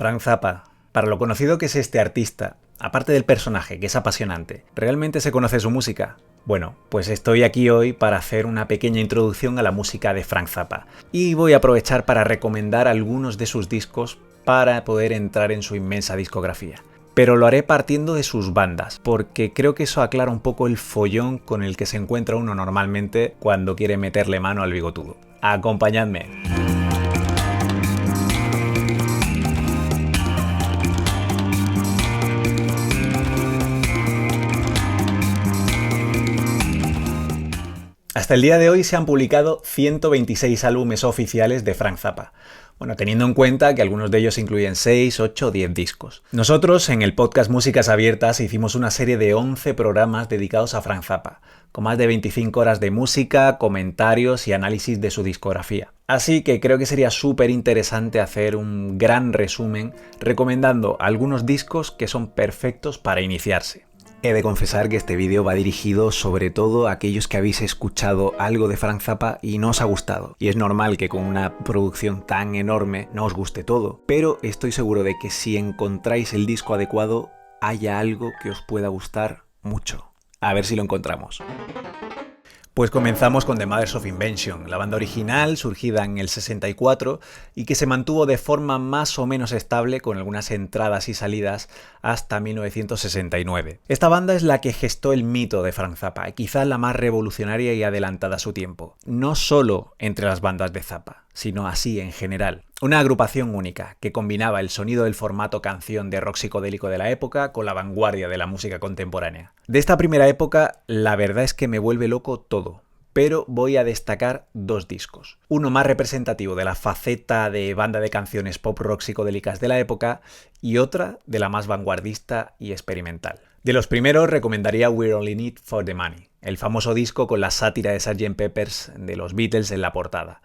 Frank Zappa. Para lo conocido que es este artista, aparte del personaje, que es apasionante, ¿realmente se conoce su música? Bueno, pues estoy aquí hoy para hacer una pequeña introducción a la música de Frank Zappa. Y voy a aprovechar para recomendar algunos de sus discos para poder entrar en su inmensa discografía. Pero lo haré partiendo de sus bandas, porque creo que eso aclara un poco el follón con el que se encuentra uno normalmente cuando quiere meterle mano al bigotudo. ¡Acompañadme! Hasta el día de hoy se han publicado 126 álbumes oficiales de Frank Zappa. Bueno, teniendo en cuenta que algunos de ellos incluyen 6, 8 o 10 discos. Nosotros, en el podcast Músicas Abiertas, hicimos una serie de 11 programas dedicados a Frank Zappa, con más de 25 horas de música, comentarios y análisis de su discografía. Así que creo que sería súper interesante hacer un gran resumen recomendando algunos discos que son perfectos para iniciarse. He de confesar que este vídeo va dirigido sobre todo a aquellos que habéis escuchado algo de Frank Zappa y no os ha gustado. Y es normal que con una producción tan enorme no os guste todo, pero estoy seguro de que si encontráis el disco adecuado, haya algo que os pueda gustar mucho. A ver si lo encontramos. Pues comenzamos con The Mothers of Invention, la banda original surgida en el 64 y que se mantuvo de forma más o menos estable con algunas entradas y salidas hasta 1969. Esta banda es la que gestó el mito de Frank Zappa, quizás la más revolucionaria y adelantada a su tiempo, no solo entre las bandas de Zappa, sino así en general. Una agrupación única que combinaba el sonido del formato canción de rock psicodélico de la época con la vanguardia de la música contemporánea. De esta primera época, la verdad es que me vuelve loco todo, pero voy a destacar dos discos. Uno más representativo de la faceta de banda de canciones pop rock psicodélicas de la época y otra de la más vanguardista y experimental. De los primeros recomendaría We're All In It For The Money, el famoso disco con la sátira de Sgt. Pepper's de los Beatles en la portada.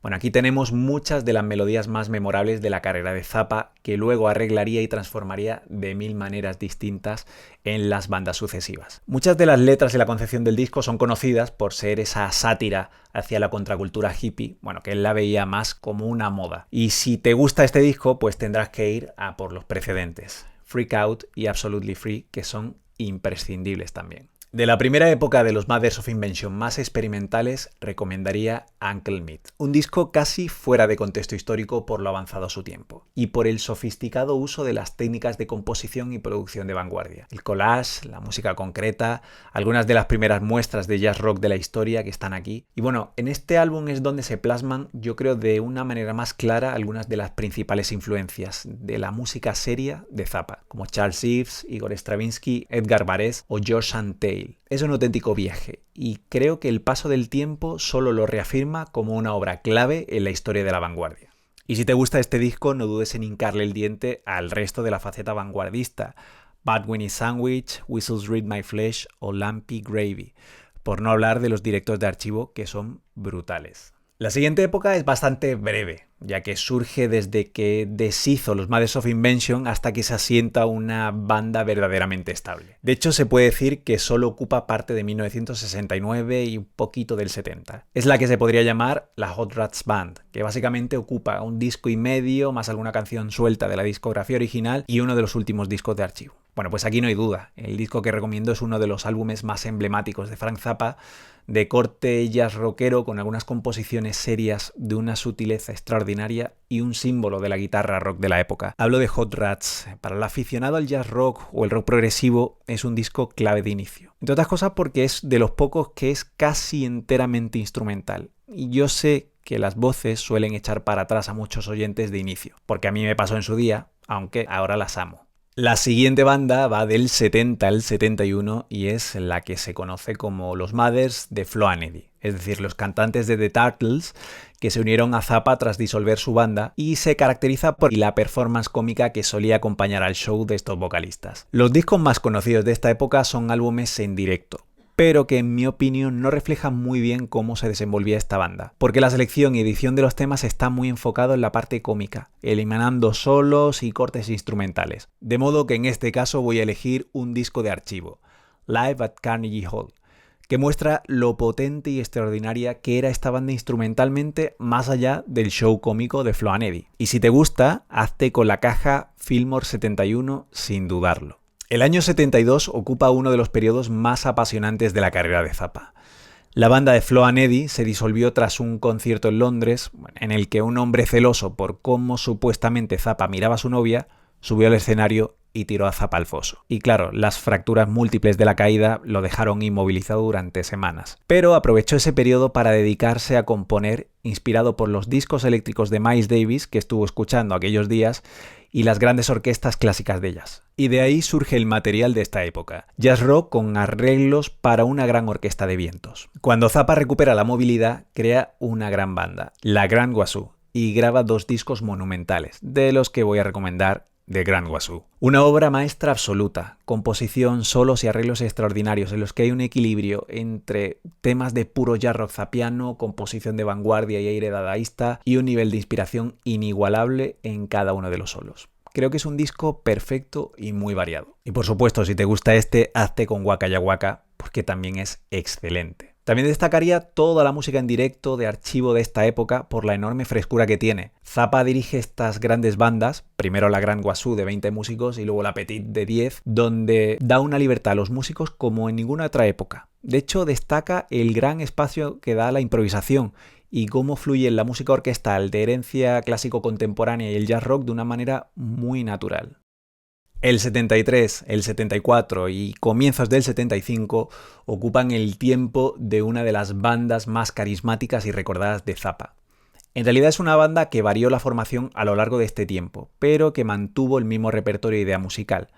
Bueno, aquí tenemos muchas de las melodías más memorables de la carrera de Zappa, que luego arreglaría y transformaría de mil maneras distintas en las bandas sucesivas. Muchas de las letras y la concepción del disco son conocidas por ser esa sátira hacia la contracultura hippie, bueno, que él la veía más como una moda. Y si te gusta este disco, pues tendrás que ir a por los precedentes, Freak Out y Absolutely Free, que son imprescindibles también. De la primera época de los Mothers of Invention más experimentales, recomendaría Uncle Meat, un disco casi fuera de contexto histórico por lo avanzado a su tiempo, y por el sofisticado uso de las técnicas de composición y producción de vanguardia. El collage, la música concreta, algunas de las primeras muestras de jazz rock de la historia que están aquí. Y bueno, en este álbum es donde se plasman, yo creo de una manera más clara, algunas de las principales influencias de la música seria de Zappa, como Charles Ives, Igor Stravinsky, Edgar Varese o George Antheil. Es un auténtico viaje y creo que el paso del tiempo solo lo reafirma como una obra clave en la historia de la vanguardia. Y si te gusta este disco, no dudes en hincarle el diente al resto de la faceta vanguardista, Bad Winnie Sandwich, Whistles Read My Flesh o Lumpy Gravy, por no hablar de los directos de archivo que son brutales. La siguiente época es bastante breve, ya que surge desde que deshizo los Mothers of Invention hasta que se asienta una banda verdaderamente estable. De hecho, se puede decir que solo ocupa parte de 1969 y un poquito del 70. Es la que se podría llamar la Hot Rats Band, que básicamente ocupa un disco y medio más alguna canción suelta de la discografía original y uno de los últimos discos de archivo. Bueno, pues aquí no hay duda. El disco que recomiendo es uno de los álbumes más emblemáticos de Frank Zappa, de corte jazz rockero con algunas composiciones serias de una sutileza extraordinaria y un símbolo de la guitarra rock de la época. Hablo de Hot Rats. Para el aficionado al jazz rock o el rock progresivo es un disco clave de inicio. Entre otras cosas porque es de los pocos que es casi enteramente instrumental. Y yo sé que las voces suelen echar para atrás a muchos oyentes de inicio, porque a mí me pasó en su día, aunque ahora las amo. La siguiente banda va del 70 al 71 y es la que se conoce como los Mothers de Flo and Eddie, es decir, los cantantes de The Turtles que se unieron a Zappa tras disolver su banda y se caracteriza por la performance cómica que solía acompañar al show de estos vocalistas. Los discos más conocidos de esta época son álbumes en directo, pero que en mi opinión no reflejan muy bien cómo se desenvolvía esta banda, porque la selección y edición de los temas está muy enfocado en la parte cómica, eliminando solos y cortes instrumentales, de modo que en este caso voy a elegir un disco de archivo, Live at Carnegie Hall, que muestra lo potente y extraordinaria que era esta banda instrumentalmente más allá del show cómico de Flo and Eddie. Y si te gusta, hazte con la caja Fillmore 71 sin dudarlo. El año 72 ocupa uno de los periodos más apasionantes de la carrera de Zappa. La banda de Flo and Eddie se disolvió tras un concierto en Londres en el que un hombre celoso por cómo supuestamente Zappa miraba a su novia subió al escenario y tiró a Zappa al foso. Y claro, las fracturas múltiples de la caída lo dejaron inmovilizado durante semanas. Pero aprovechó ese periodo para dedicarse a componer, inspirado por los discos eléctricos de Miles Davis que estuvo escuchando aquellos días y las grandes orquestas clásicas de jazz. Y de ahí surge el material de esta época, jazz rock con arreglos para una gran orquesta de vientos. Cuando Zappa recupera la movilidad, crea una gran banda, la Grand Wazoo, y graba 2 discos monumentales, de los que voy a recomendar The Grand Wazoo. Una obra maestra absoluta, composición, solos y arreglos extraordinarios en los que hay un equilibrio entre temas de puro jazz rock zappiano, composición de vanguardia y aire dadaísta y un nivel de inspiración inigualable en cada uno de los solos. Creo que es un disco perfecto y muy variado. Y por supuesto, si te gusta este, hazte con Waka Ya Waka, porque también es excelente. También destacaría toda la música en directo de archivo de esta época por la enorme frescura que tiene. Zappa dirige estas grandes bandas, primero la Grand Wazoo de 20 músicos y luego la Petite de 10, donde da una libertad a los músicos como en ninguna otra época. De hecho, destaca el gran espacio que da a la improvisación y cómo fluye en la música orquestal de herencia clásico-contemporánea y el jazz rock de una manera muy natural. El 73, el 74 y comienzos del 75 ocupan el tiempo de una de las bandas más carismáticas y recordadas de Zappa. En realidad es una banda que varió la formación a lo largo de este tiempo, pero que mantuvo el mismo repertorio e idea musical,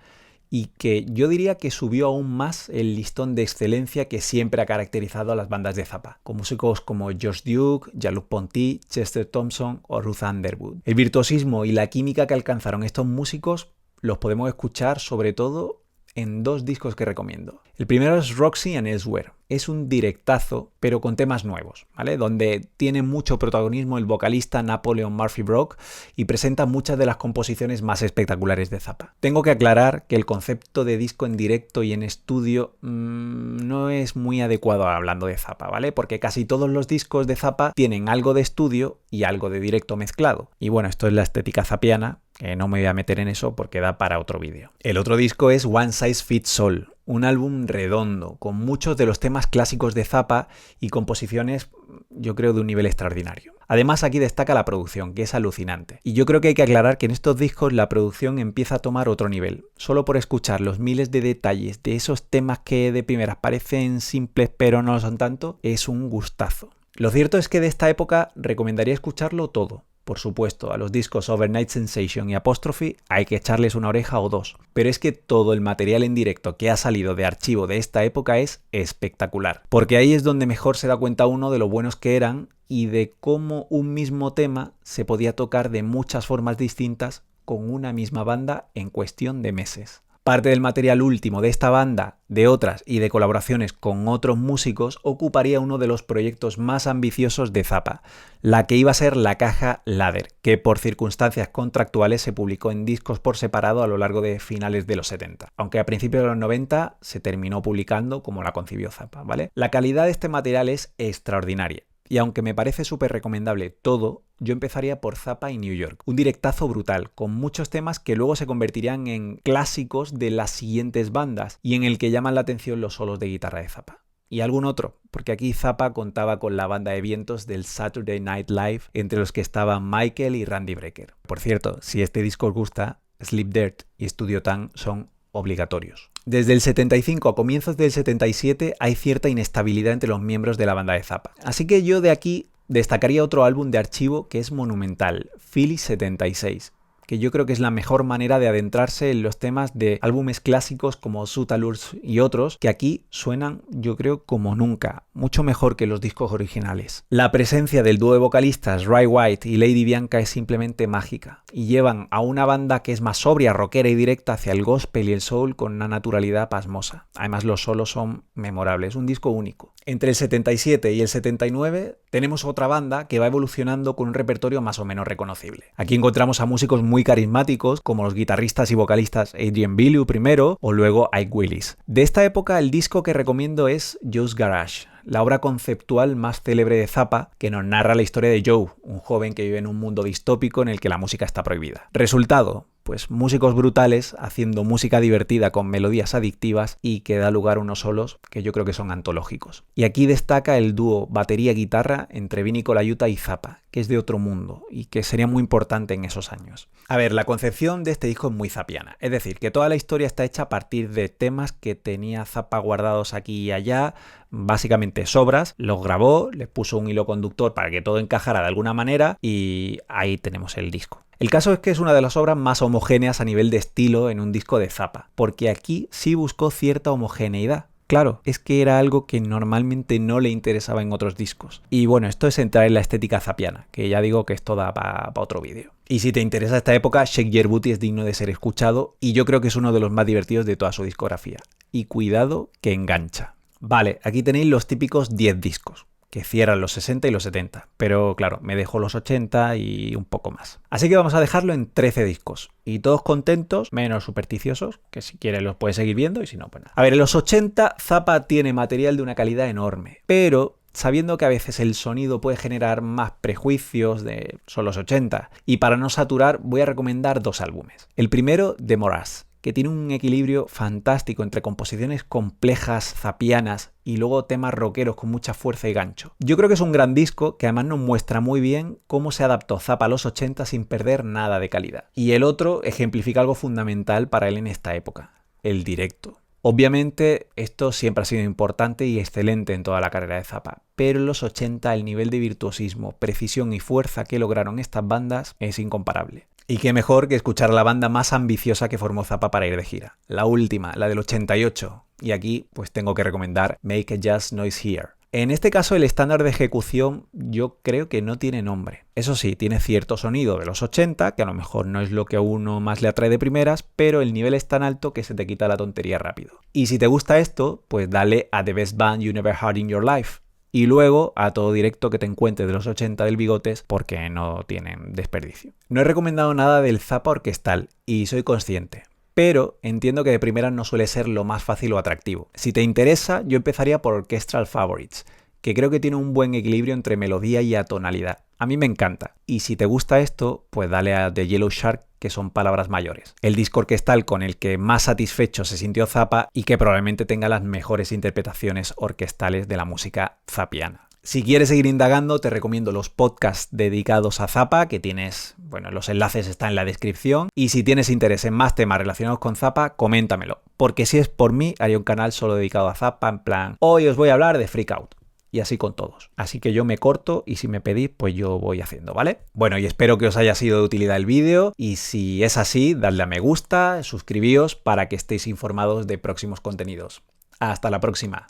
y que yo diría que subió aún más el listón de excelencia que siempre ha caracterizado a las bandas de Zappa, con músicos como George Duke, Jean-Luc Ponty, Chester Thompson o Ruth Underwood. El virtuosismo y la química que alcanzaron estos músicos los podemos escuchar sobre todo en 2 discos que recomiendo. El primero es Roxy and Elsewhere. Es un directazo, pero con temas nuevos, ¿vale? Donde tiene mucho protagonismo el vocalista Napoleon Murphy Brock y presenta muchas de las composiciones más espectaculares de Zappa. Tengo que aclarar que el concepto de disco en directo y en estudio no es muy adecuado hablando de Zappa, ¿vale? Porque casi todos los discos de Zappa tienen algo de estudio y algo de directo mezclado. Y bueno, esto es la estética zappiana, que no me voy a meter en eso porque da para otro vídeo. El otro disco es One Size Fits All, un álbum redondo, con muchos de los temas clásicos de Zappa y composiciones, yo creo, de un nivel extraordinario. Además, aquí destaca la producción, que es alucinante. Y yo creo que hay que aclarar que en estos discos la producción empieza a tomar otro nivel. Solo por escuchar los miles de detalles de esos temas que de primeras parecen simples pero no lo son tanto, es un gustazo. Lo cierto es que de esta época recomendaría escucharlo todo. Por supuesto, a los discos Overnight Sensation y Apostrophe hay que echarles una oreja o 2, pero es que todo el material en directo que ha salido de archivo de esta época es espectacular, porque ahí es donde mejor se da cuenta uno de lo buenos que eran y de cómo un mismo tema se podía tocar de muchas formas distintas con una misma banda en cuestión de meses. Parte del material último de esta banda, de otras y de colaboraciones con otros músicos ocuparía uno de los proyectos más ambiciosos de Zappa, la que iba a ser la caja Ladder, que por circunstancias contractuales se publicó en discos por separado a lo largo de finales de los 70, aunque a principios de los 90 se terminó publicando como la concibió Zappa, ¿vale? La calidad de este material es extraordinaria. Y aunque me parece súper recomendable todo, yo empezaría por Zappa y New York. Un directazo brutal, con muchos temas que luego se convertirían en clásicos de las siguientes bandas y en el que llaman la atención los solos de guitarra de Zappa. Y algún otro, porque aquí Zappa contaba con la banda de vientos del Saturday Night Live, entre los que estaban Michael y Randy Brecker. Por cierto, si este disco os gusta, Sleep Dirt y Studio Tan son obligatorios. Desde el 75 a comienzos del 77 hay cierta inestabilidad entre los miembros de la banda de Zappa. Así que yo de aquí destacaría otro álbum de archivo que es monumental, Philly 76, que yo creo que es la mejor manera de adentrarse en los temas de álbumes clásicos como Sutalurs y otros, que aquí suenan, yo creo, como nunca, mucho mejor que los discos originales. La presencia del dúo de vocalistas Ray White y Lady Bianca es simplemente mágica, y llevan a una banda que es más sobria, rockera y directa hacia el gospel y el soul con una naturalidad pasmosa. Además, los solos son memorables, un disco único. Entre el 77 y el 79 tenemos otra banda que va evolucionando con un repertorio más o menos reconocible. Aquí encontramos a músicos muy muy carismáticos, como los guitarristas y vocalistas Adrian Belew primero o luego Ike Willis. De esta época el disco que recomiendo es Joe's Garage, la obra conceptual más célebre de Zappa, que nos narra la historia de Joe, un joven que vive en un mundo distópico en el que la música está prohibida. Resultado, pues músicos brutales haciendo música divertida con melodías adictivas y que da lugar a unos solos que yo creo que son antológicos. Y aquí destaca el dúo batería-guitarra entre Vinnie Colaiuta y Zappa, que es de otro mundo y que sería muy importante en esos años. A ver, la concepción de este disco es muy zappiana, es decir, que toda la historia está hecha a partir de temas que tenía Zappa guardados aquí y allá, básicamente sobras, los grabó, les puso un hilo conductor para que todo encajara de alguna manera y ahí tenemos el disco. El caso es que es una de las obras más homogéneas a nivel de estilo en un disco de Zappa, porque aquí sí buscó cierta homogeneidad. Claro, es que era algo que normalmente no le interesaba en otros discos. Y bueno, esto es entrar en la estética zappiana, que ya digo que esto da para otro vídeo. Y si te interesa esta época, Shake Your Booty es digno de ser escuchado y yo creo que es uno de los más divertidos de toda su discografía. Y cuidado que engancha. Vale, aquí tenéis los típicos 10 discos, que cierran los 60 y los 70, pero claro, me dejo los 80 y un poco más. Así que vamos a dejarlo en 13 discos, y todos contentos, menos supersticiosos, que si quieres los puedes seguir viendo y si no, pues nada. A ver, en los 80 Zappa tiene material de una calidad enorme, pero sabiendo que a veces el sonido puede generar más prejuicios son los 80, y para no saturar voy a recomendar 2 álbumes. El primero, The Morass, que tiene un equilibrio fantástico entre composiciones complejas, zappianas y luego temas rockeros con mucha fuerza y gancho. Yo creo que es un gran disco que además nos muestra muy bien cómo se adaptó Zappa a los 80 sin perder nada de calidad. Y el otro ejemplifica algo fundamental para él en esta época, el directo. Obviamente esto siempre ha sido importante y excelente en toda la carrera de Zappa, pero en los 80 el nivel de virtuosismo, precisión y fuerza que lograron estas bandas es incomparable. Y qué mejor que escuchar a la banda más ambiciosa que formó Zappa para ir de gira. La última, la del 88. Y aquí pues tengo que recomendar Make a Just Noise Here. En este caso el estándar de ejecución yo creo que no tiene nombre. Eso sí, tiene cierto sonido de los 80, que a lo mejor no es lo que a uno más le atrae de primeras, pero el nivel es tan alto que se te quita la tontería rápido. Y si te gusta esto, pues dale a The Best Band You Never Heard in Your Life. Y luego a todo directo que te encuentres de los 80 del Bigotes porque no tienen desperdicio. No he recomendado nada del Zappa orquestal y soy consciente, pero entiendo que de primeras no suele ser lo más fácil o atractivo. Si te interesa, yo empezaría por Orchestral Favorites, que creo que tiene un buen equilibrio entre melodía y atonalidad. A mí me encanta. Y si te gusta esto, pues dale a The Yellow Shark, que son palabras mayores. El disco orquestal con el que más satisfecho se sintió Zappa y que probablemente tenga las mejores interpretaciones orquestales de la música zappiana. Si quieres seguir indagando, te recomiendo los podcasts dedicados a Zappa, que tienes, bueno, los enlaces están en la descripción. Y si tienes interés en más temas relacionados con Zappa, coméntamelo. Porque si es por mí, haría un canal solo dedicado a Zappa, en plan, hoy os voy a hablar de Freak Out. Y así con todos. Así que yo me corto y si me pedís, pues yo voy haciendo, ¿vale? Bueno, y espero que os haya sido de utilidad el vídeo y si es así, dadle a me gusta, suscribíos para que estéis informados de próximos contenidos. Hasta la próxima.